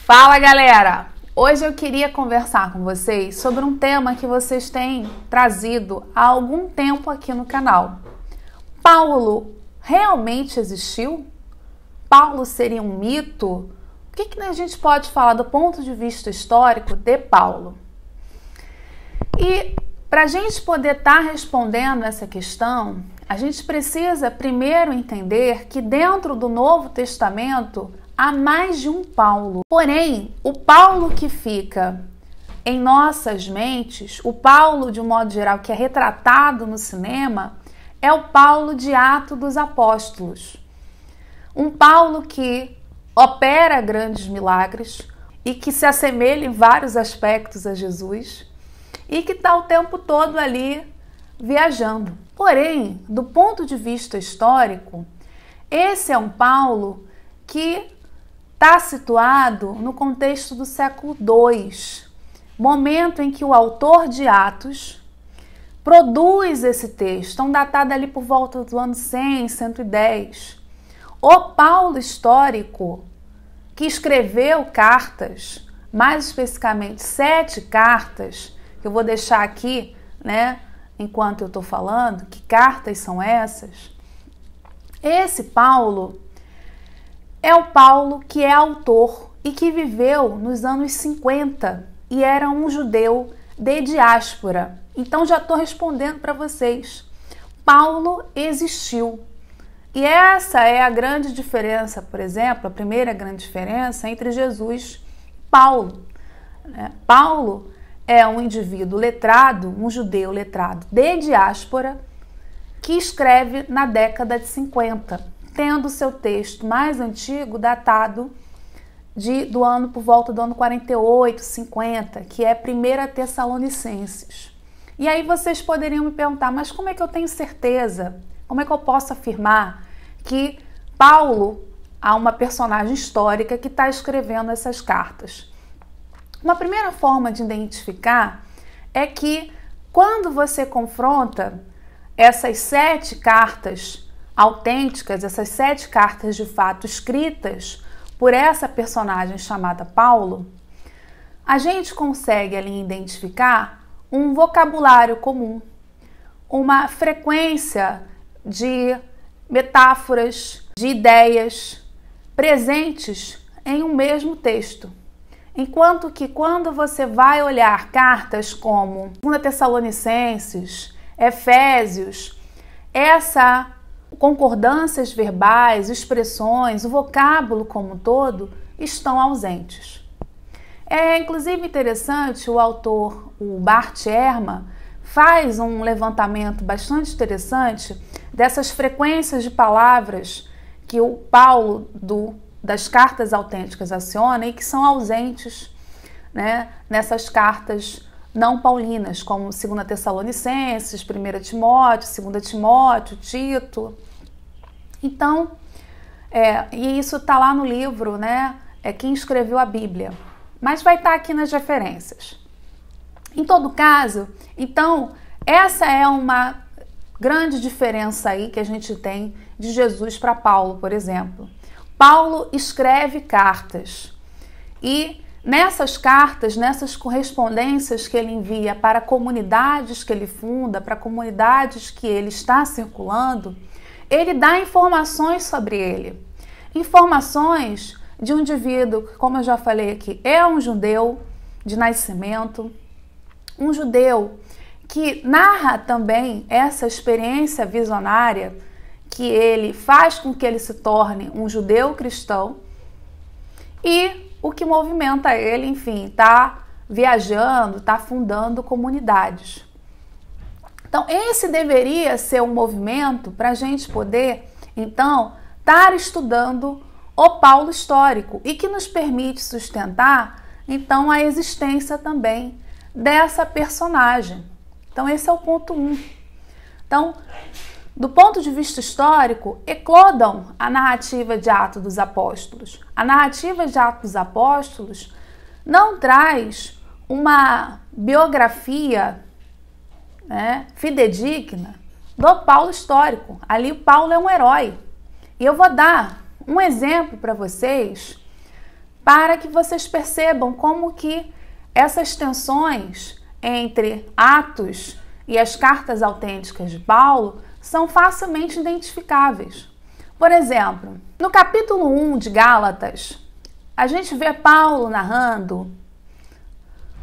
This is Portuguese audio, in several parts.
Fala, galera! Hoje eu queria conversar com vocês sobre um tema que vocês têm trazido há algum tempo aqui no canal. Paulo realmente existiu? Paulo seria um mito? O que a gente pode falar do ponto de vista histórico de Paulo? E para a gente poder estar respondendo essa questão, a gente precisa primeiro entender que dentro do Novo Testamento há mais de um Paulo. Porém, o Paulo que fica em nossas mentes, o Paulo de um modo geral que é retratado no cinema, é o Paulo de Atos dos Apóstolos. Um Paulo que opera grandes milagres e que se assemelha em vários aspectos a Jesus e que está o tempo todo ali viajando. Porém, do ponto de vista histórico, esse é um Paulo que está situado no contexto do século II, momento em que o autor de Atos produz esse texto, tão datado ali por volta do ano 100, 110. O Paulo histórico, que escreveu cartas, mais especificamente 7 cartas, que eu vou deixar aqui, né, enquanto eu estou falando, que cartas são essas? Esse Paulo é o Paulo que é autor e que viveu nos anos 50 e era um judeu de diáspora. Então já estou respondendo para vocês. Paulo existiu. E essa é a grande diferença, por exemplo, a primeira grande diferença entre Jesus e Paulo. Paulo é um indivíduo letrado, um judeu letrado de diáspora, que escreve na década de 50, tendo seu texto mais antigo datado do ano por volta do ano 48, 50, que é 1 Tessalonicenses. E aí vocês poderiam me perguntar, mas como é que eu tenho certeza? Como é que eu posso afirmar que Paulo há uma personagem histórica que está escrevendo essas cartas? Uma primeira forma de identificar é que quando você confronta essas 7 cartas autênticas, essas 7 cartas de fato escritas por essa personagem chamada Paulo, a gente consegue ali identificar um vocabulário comum, uma frequência de metáforas, de ideias presentes em um mesmo texto. Enquanto que quando você vai olhar cartas como 2 Tessalonicenses, Efésios, essa concordâncias verbais, expressões, o vocábulo como um todo estão ausentes. É inclusive interessante, o autor, o Bart Ehrman, faz um levantamento bastante interessante dessas frequências de palavras que o Paulo das cartas autênticas aciona e que são ausentes, né, nessas cartas não paulinas, como 2 Tessalonicenses, 1 Timóteo, 2 Timóteo, Tito. Então, e isso está lá no livro, né? Quem escreveu a Bíblia. Mas vai estar aqui nas referências. Em todo caso, então, essa é uma grande diferença aí que a gente tem de Jesus para Paulo, por exemplo. Paulo escreve cartas e nessas cartas, nessas correspondências que ele envia para comunidades que ele funda, para comunidades que ele está circulando, ele dá informações sobre ele. Informações de um indivíduo que, como eu já falei aqui, é um judeu de nascimento, um judeu que narra também essa experiência visionária que ele faz com que ele se torne um judeu cristão e o que movimenta ele, enfim, está viajando, está fundando comunidades. Então, esse deveria ser um movimento para a gente poder, então, estar estudando o Paulo histórico e que nos permite sustentar, então, a existência também dessa personagem. Então, esse é o ponto 1. Então, do ponto de vista histórico, eclodam a narrativa de Atos dos Apóstolos. A narrativa de Atos dos Apóstolos não traz uma biografia, né, fidedigna do Paulo histórico. Ali o Paulo é um herói. E eu vou dar um exemplo para vocês para que vocês percebam como que essas tensões entre Atos e as cartas autênticas de Paulo são facilmente identificáveis. Por exemplo, no capítulo 1 de Gálatas, a gente vê Paulo narrando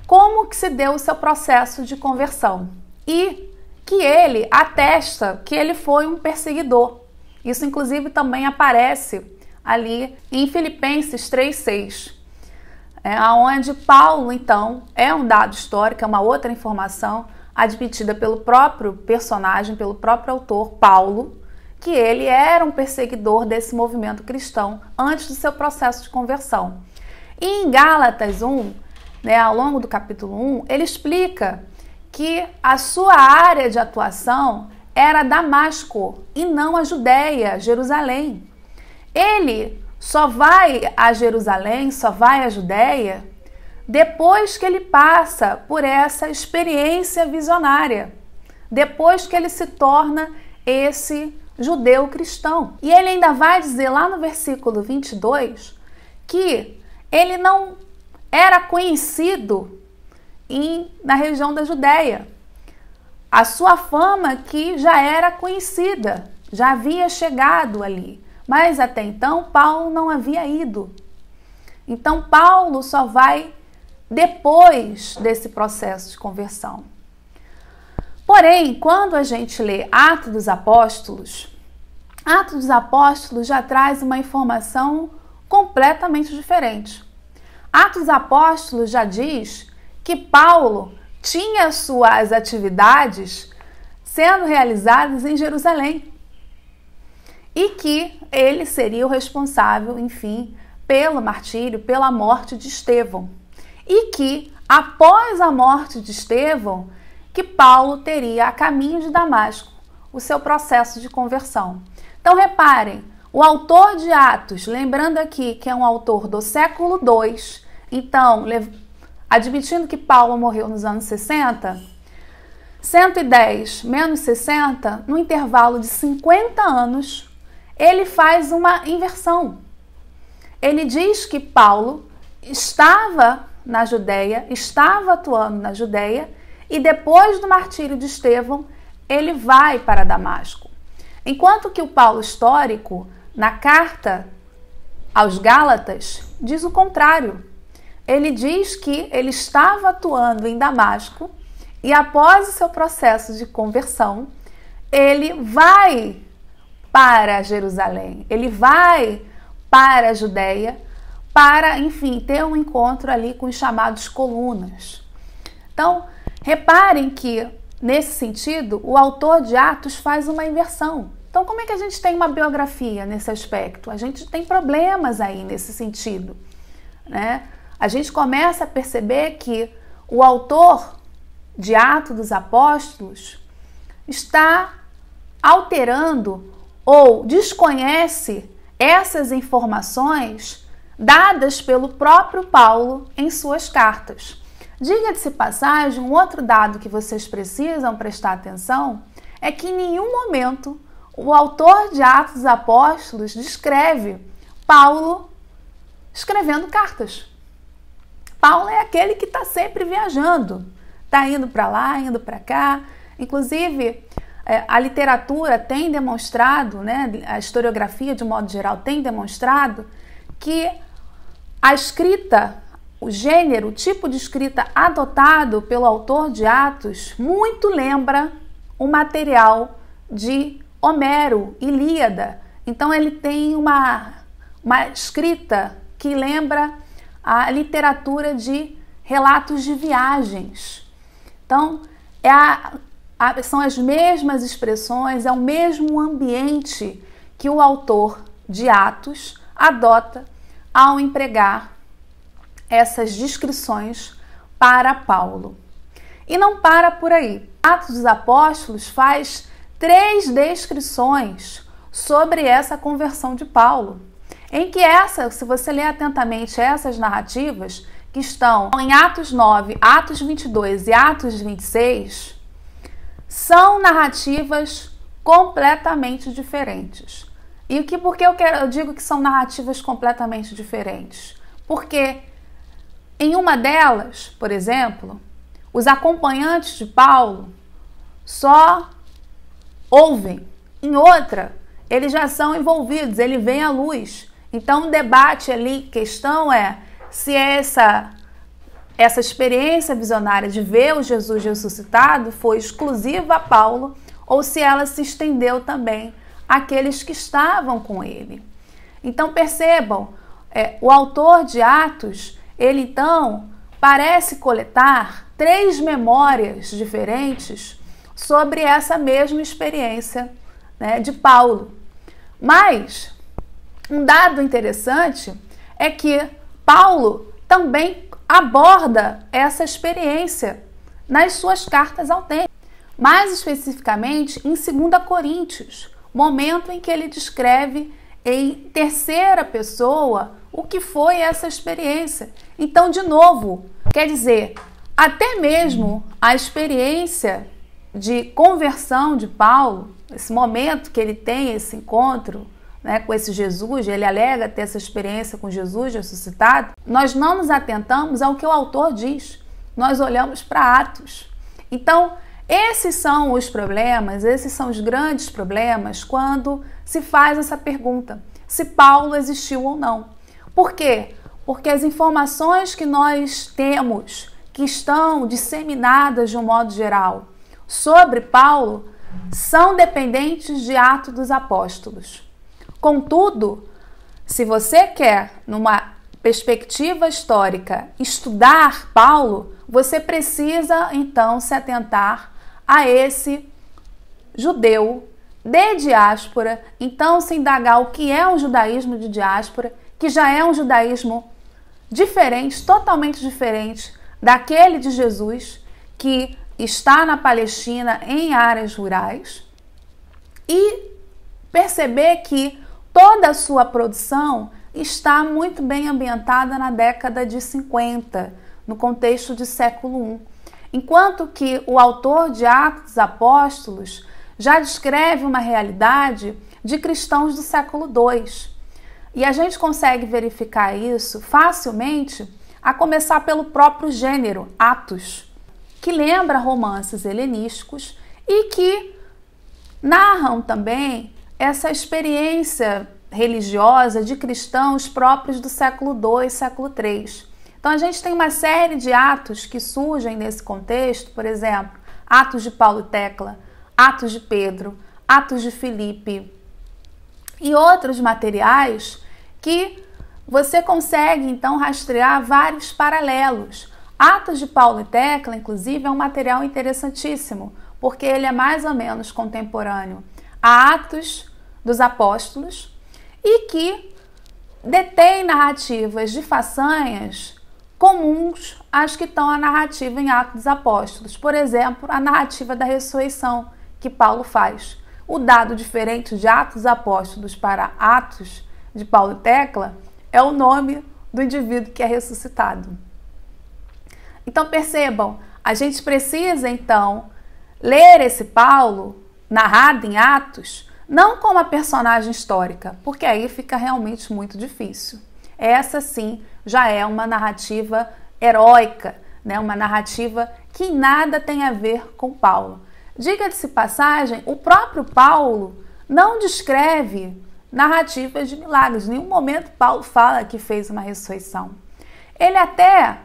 como que se deu o seu processo de conversão e que ele atesta que ele foi um perseguidor. Isso, inclusive, também aparece ali em Filipenses 3,6, onde Paulo, então, é um dado histórico, é uma outra informação admitida pelo próprio personagem, pelo próprio autor, Paulo, que ele era um perseguidor desse movimento cristão antes do seu processo de conversão. E em Gálatas 1, ao longo do capítulo 1, ele explica que a sua área de atuação era Damasco e não a Judéia, Jerusalém. Ele só vai a Jerusalém, só vai a Judéia, depois que ele passa por essa experiência visionária, depois que ele se torna esse judeu cristão. E ele ainda vai dizer lá no versículo 22 que ele não era conhecido na região da Judéia. A sua fama que já era conhecida, já havia chegado ali, mas até então Paulo não havia ido. Então Paulo só vai depois desse processo de conversão. Porém, quando a gente lê Atos dos Apóstolos já traz uma informação completamente diferente. Atos dos Apóstolos já diz que Paulo tinha suas atividades sendo realizadas em Jerusalém e que ele seria o responsável, enfim, pelo martírio, pela morte de Estevão. E que, após a morte de Estevão, que Paulo teria a caminho de Damasco o seu processo de conversão. Então, reparem, o autor de Atos, lembrando aqui que é um autor do século II, então, admitindo que Paulo morreu nos anos 60, 110 menos 60, no intervalo de 50 anos, ele faz uma inversão. Ele diz que Paulo estava na Judéia, estava atuando na Judéia, e depois do martírio de Estevão, ele vai para Damasco. Enquanto que o Paulo histórico, na carta aos Gálatas, diz o contrário. Ele diz que ele estava atuando em Damasco e após o seu processo de conversão, ele vai para Jerusalém, ele vai para a Judéia para, enfim, ter um encontro ali com os chamados colunas. Então, reparem que, nesse sentido, o autor de Atos faz uma inversão. Então, como é que a gente tem uma biografia nesse aspecto? A gente tem problemas aí nesse sentido, né? A gente começa a perceber que o autor de Atos dos Apóstolos está alterando ou desconhece essas informações dadas pelo próprio Paulo em suas cartas. Diga-se de passagem, um outro dado que vocês precisam prestar atenção é que em nenhum momento o autor de Atos dos Apóstolos descreve Paulo escrevendo cartas. Paulo é aquele que está sempre viajando, está indo para lá, indo para cá. Inclusive, a literatura tem demonstrado, né, a historiografia de modo geral tem demonstrado que a escrita, o gênero, o tipo de escrita adotado pelo autor de Atos muito lembra o material de Homero, Ilíada. Então ele tem uma escrita que lembra a literatura de relatos de viagens. Então, são as mesmas expressões, é o mesmo ambiente que o autor de Atos adota ao empregar essas descrições para Paulo. E não para por aí. Atos dos Apóstolos faz 3 descrições sobre essa conversão de Paulo, em que se você ler atentamente essas narrativas, que estão em Atos 9, Atos 22 e Atos 26, são narrativas completamente diferentes. E por que eu digo que são narrativas completamente diferentes? Porque em uma delas, por exemplo, os acompanhantes de Paulo só ouvem. Em outra, eles já são envolvidos, ele vem à luz. Então, o debate ali, questão é se essa experiência visionária de ver o Jesus ressuscitado foi exclusiva a Paulo ou se ela se estendeu também àqueles que estavam com ele. Então, percebam, o autor de Atos, ele então parece coletar 3 memórias diferentes sobre essa mesma experiência, né, de Paulo. Mas um dado interessante é que Paulo também aborda essa experiência nas suas cartas autênticas, mais especificamente em 2 Coríntios, momento em que ele descreve em terceira pessoa o que foi essa experiência. Então, de novo, quer dizer, até mesmo a experiência de conversão de Paulo, esse momento que ele tem esse encontro, né, com esse Jesus, ele alega ter essa experiência com Jesus ressuscitado, nós não nos atentamos ao que o autor diz, nós olhamos para Atos. Então, esses são os problemas, esses são os grandes problemas quando se faz essa pergunta, se Paulo existiu ou não. Por quê? Porque as informações que nós temos, que estão disseminadas de um modo geral sobre Paulo, são dependentes de Atos dos Apóstolos. Contudo, se você quer, numa perspectiva histórica, estudar Paulo, você precisa, então, se atentar a esse judeu de diáspora, então se indagar o que é um judaísmo de diáspora, que já é um judaísmo diferente, totalmente diferente daquele de Jesus, que está na Palestina em áreas rurais, e perceber que toda a sua produção está muito bem ambientada na década de 50, no contexto de século I. Enquanto que o autor de Atos dos Apóstolos já descreve uma realidade de cristãos do século II. E a gente consegue verificar isso facilmente, a começar pelo próprio gênero, Atos, que lembra romances helenísticos e que narram também essa experiência religiosa de cristãos próprios do século II, século III. Então a gente tem uma série de atos que surgem nesse contexto, por exemplo, Atos de Paulo e Tecla, Atos de Pedro, Atos de Filipe e outros materiais que você consegue então rastrear vários paralelos. Atos de Paulo e Tecla, inclusive, é um material interessantíssimo, porque ele é mais ou menos contemporâneo a Atos dos Apóstolos e que detém narrativas de façanhas comuns às que estão a narrativa em Atos dos Apóstolos. Por exemplo, a narrativa da ressurreição que Paulo faz. O dado diferente de Atos dos Apóstolos para Atos de Paulo e Tecla é o nome do indivíduo que é ressuscitado. Então percebam, a gente precisa então ler esse Paulo narrado em Atos não como a personagem histórica, porque aí fica realmente muito difícil. Essa sim já é uma narrativa heróica, né? Uma narrativa que em nada tem a ver com Paulo. Diga-se passagem, o próprio Paulo não descreve narrativas de milagres. Em nenhum momento Paulo fala que fez uma ressurreição. Ele até,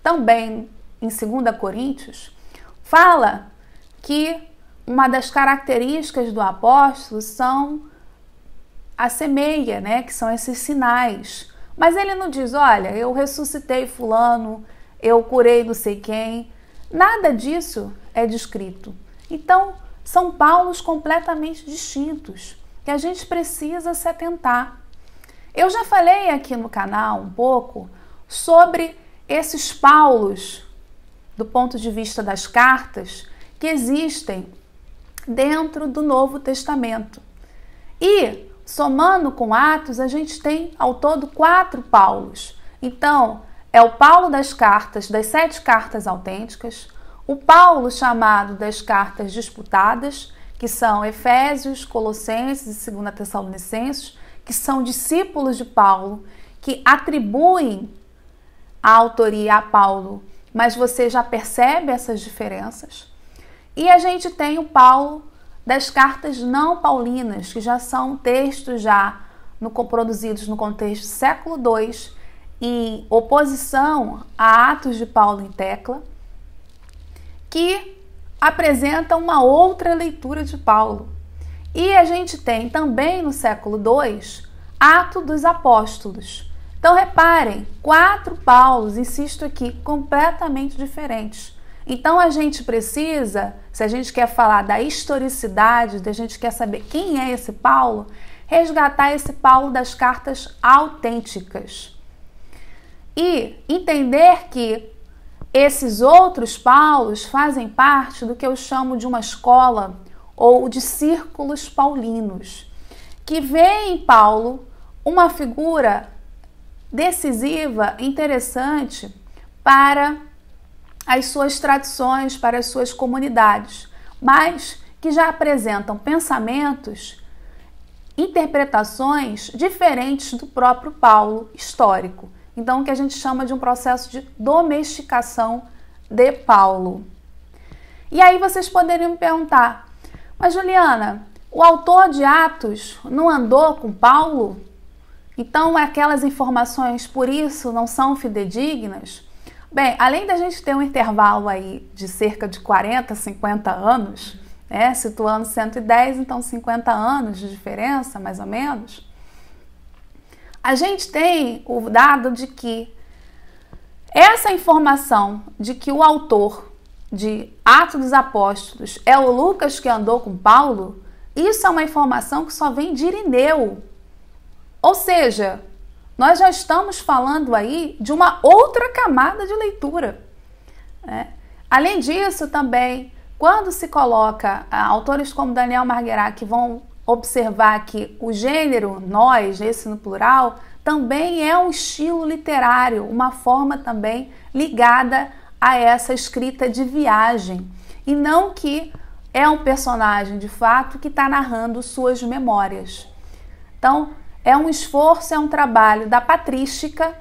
também em 2 Coríntios, fala que uma das características do apóstolo são a semeia, né? Que são esses sinais. Mas ele não diz, olha, eu ressuscitei fulano, eu curei não sei quem. Nada disso é descrito. Então, são Paulos completamente distintos, que a gente precisa se atentar. Eu já falei aqui no canal um pouco sobre esses Paulos, do ponto de vista das cartas, que existem dentro do Novo Testamento. E, somando com Atos, a gente tem ao todo 4 Paulos. Então, é o Paulo das cartas, das 7 cartas autênticas, o Paulo chamado das cartas disputadas, que são Efésios, Colossenses e 2 Tessalonicenses, que são discípulos de Paulo, que atribuem a autoria a Paulo, mas você já percebe essas diferenças. E a gente tem o Paulo das cartas não paulinas, que já são textos produzidos no contexto do século II, em oposição a Atos de Paulo em Tecla, que apresentam uma outra leitura de Paulo. E a gente tem também no século II Atos dos Apóstolos. Então reparem, 4 Paulos, insisto aqui, completamente diferentes. Então a gente precisa, se a gente quer falar da historicidade, se a gente quer saber quem é esse Paulo, resgatar esse Paulo das cartas autênticas. E entender que esses outros Paulos fazem parte do que eu chamo de uma escola ou de círculos paulinos, que vê em Paulo uma figura decisiva, interessante para as suas tradições, para as suas comunidades, mas que já apresentam pensamentos, interpretações diferentes do próprio Paulo histórico. Então, o que a gente chama de um processo de domesticação de Paulo. E aí vocês poderiam me perguntar, mas Juliana, o autor de Atos não andou com Paulo? Então, aquelas informações, por isso, não são fidedignas? Bem, além da gente ter um intervalo aí de cerca de 40, 50 anos, né, situando 110, então 50 anos de diferença, mais ou menos, a gente tem o dado de que essa informação de que o autor de Atos dos Apóstolos é o Lucas que andou com Paulo, isso é uma informação que só vem de Irineu. Ou seja, nós já estamos falando aí de uma outra camada de leitura, né? Além disso, também, quando se coloca autores como Daniel Marguerat, que vão observar que o gênero nós, esse no plural, também é um estilo literário, uma forma também ligada a essa escrita de viagem, e não que é um personagem de fato que está narrando suas memórias. Então, é um esforço, é um trabalho da patrística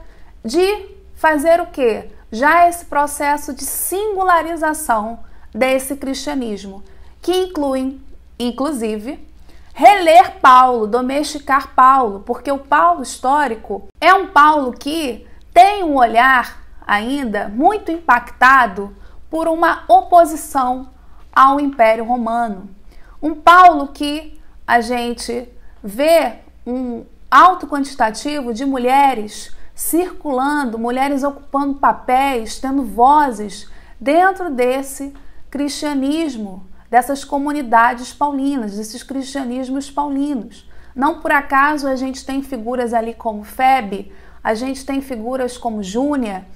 de fazer o quê? Já esse processo de singularização desse cristianismo, que inclui, inclusive, reler Paulo, domesticar Paulo, porque o Paulo histórico é um Paulo que tem um olhar ainda muito impactado por uma oposição ao Império Romano. Um Paulo que a gente vê um alto quantitativo de mulheres circulando, mulheres ocupando papéis, tendo vozes dentro desse cristianismo, dessas comunidades paulinas, desses cristianismos paulinos. Não por acaso a gente tem figuras ali como Febe, a gente tem figuras como Júnia,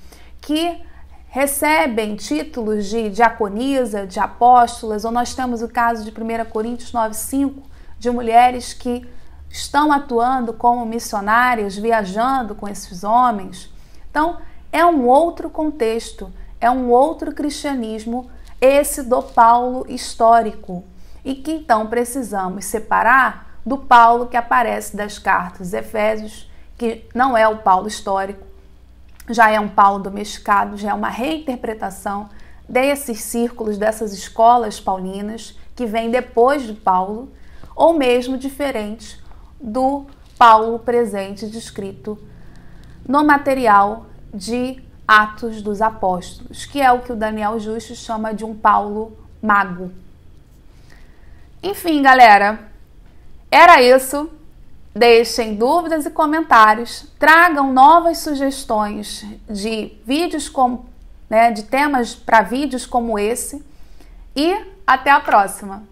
que recebem títulos de diaconisa, de apóstolas, ou nós temos o caso de 1 Coríntios 9:5, de mulheres que estão atuando como missionárias, viajando com esses homens. Então, é um outro contexto, é um outro cristianismo, esse do Paulo histórico, e que então precisamos separar do Paulo que aparece das cartas Efésios, que não é o Paulo histórico, já é um Paulo domesticado, já é uma reinterpretação desses círculos, dessas escolas paulinas que vêm depois de Paulo, ou mesmo diferente do Paulo presente descrito no material de Atos dos Apóstolos, que é o que o Daniel Justo chama de um Paulo mago. Enfim, galera, era isso. Deixem dúvidas e comentários, tragam novas sugestões de vídeos de temas para vídeos como esse, e até a próxima!